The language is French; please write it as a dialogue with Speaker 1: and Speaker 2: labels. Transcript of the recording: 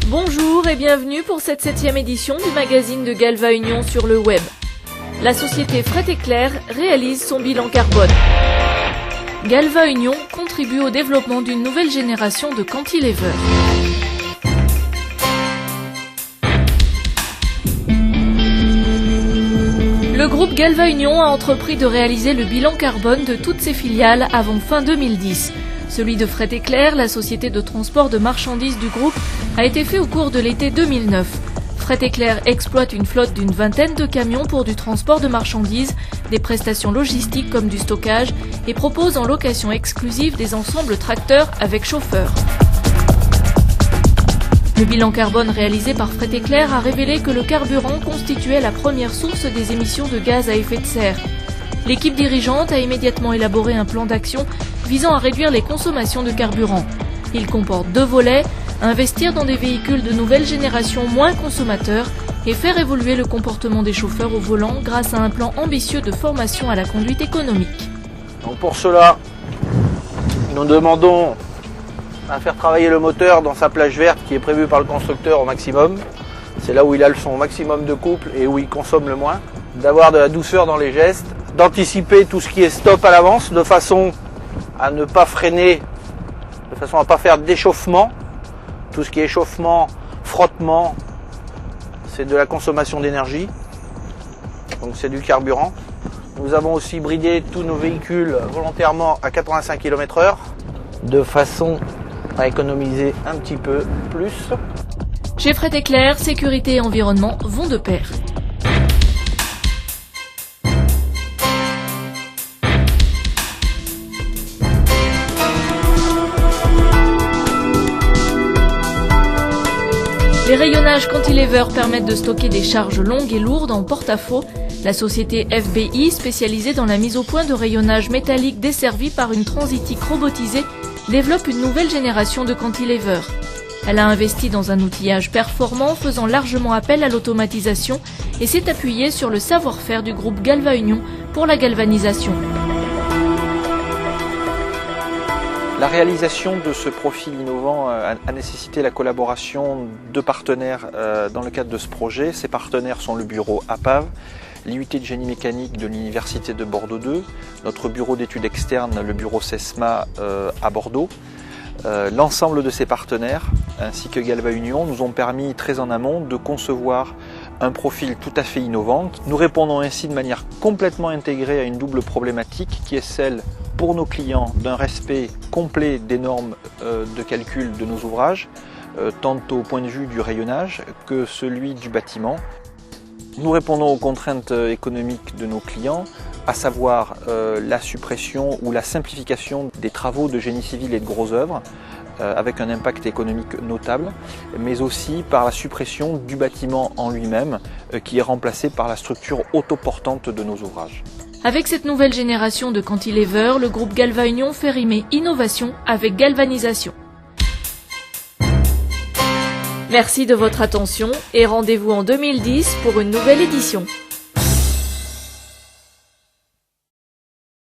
Speaker 1: Bonjour et bienvenue pour cette 7e édition du magazine de Galva Union sur le web. La société Fret Éclair réalise son bilan carbone. Galva Union contribue au développement d'une nouvelle génération de cantilevers. Le groupe Galva Union a entrepris de réaliser le bilan carbone de toutes ses filiales avant fin 2010. Celui de Fret Éclair, la société de transport de marchandises du groupe, a été fait au cours de l'été 2009. Fret Éclair exploite une flotte d'une vingtaine de camions pour du transport de marchandises, des prestations logistiques comme du stockage et propose en location exclusive des ensembles tracteurs avec chauffeur. Le bilan carbone réalisé par Fret Éclair a révélé que le carburant constituait la première source des émissions de gaz à effet de serre. L'équipe dirigeante a immédiatement élaboré un plan d'action visant à réduire les consommations de carburant. Il comporte 2 volets, investir dans des véhicules de nouvelle génération moins consommateurs et faire évoluer le comportement des chauffeurs au volant grâce à un plan ambitieux de formation à la conduite économique.
Speaker 2: Donc pour cela, nous demandons à faire travailler le moteur dans sa plage verte qui est prévue par le constructeur au maximum. C'est là où il a son maximum de couple et où il consomme le moins. D'avoir de la douceur dans les gestes, d'anticiper tout ce qui est stop à l'avance de façon à ne pas freiner, de façon à ne pas faire d'échauffement. Tout ce qui est échauffement, frottement, c'est de la consommation d'énergie, donc c'est du carburant. Nous avons aussi bridé tous nos véhicules volontairement à 85 km/h, de façon à économiser un petit peu plus.
Speaker 1: Chez Fret Éclair, sécurité et environnement vont de pair. Les rayonnages cantilevers permettent de stocker des charges longues et lourdes en porte-à-faux. La société FBI, spécialisée dans la mise au point de rayonnages métalliques desservis par une transitique robotisée, développe une nouvelle génération de cantilevers. Elle a investi dans un outillage performant faisant largement appel à l'automatisation et s'est appuyée sur le savoir-faire du groupe Galva Union pour la galvanisation.
Speaker 3: La réalisation de ce profil innovant a nécessité la collaboration de partenaires dans le cadre de ce projet. Ces partenaires sont le bureau APAV, l'IUT de génie mécanique de l'Université de Bordeaux 2, notre bureau d'études externes, le bureau CESMA à Bordeaux. L'ensemble de ces partenaires, ainsi que Galva Union, nous ont permis très en amont de concevoir un profil tout à fait innovant. Nous répondons ainsi de manière complètement intégrée à une double problématique qui est celle pour nos clients d'un respect complet des normes de calcul de nos ouvrages, tant au point de vue du rayonnage que celui du bâtiment. Nous répondons aux contraintes économiques de nos clients, à savoir la suppression ou la simplification des travaux de génie civil et de gros œuvres, avec un impact économique notable, mais aussi par la suppression du bâtiment en lui-même, qui est remplacé par la structure autoportante de nos ouvrages.
Speaker 1: Avec cette nouvelle génération de cantilevers, le groupe Galva Union fait rimer innovation avec galvanisation. Merci de votre attention et rendez-vous en 2010 pour une nouvelle édition.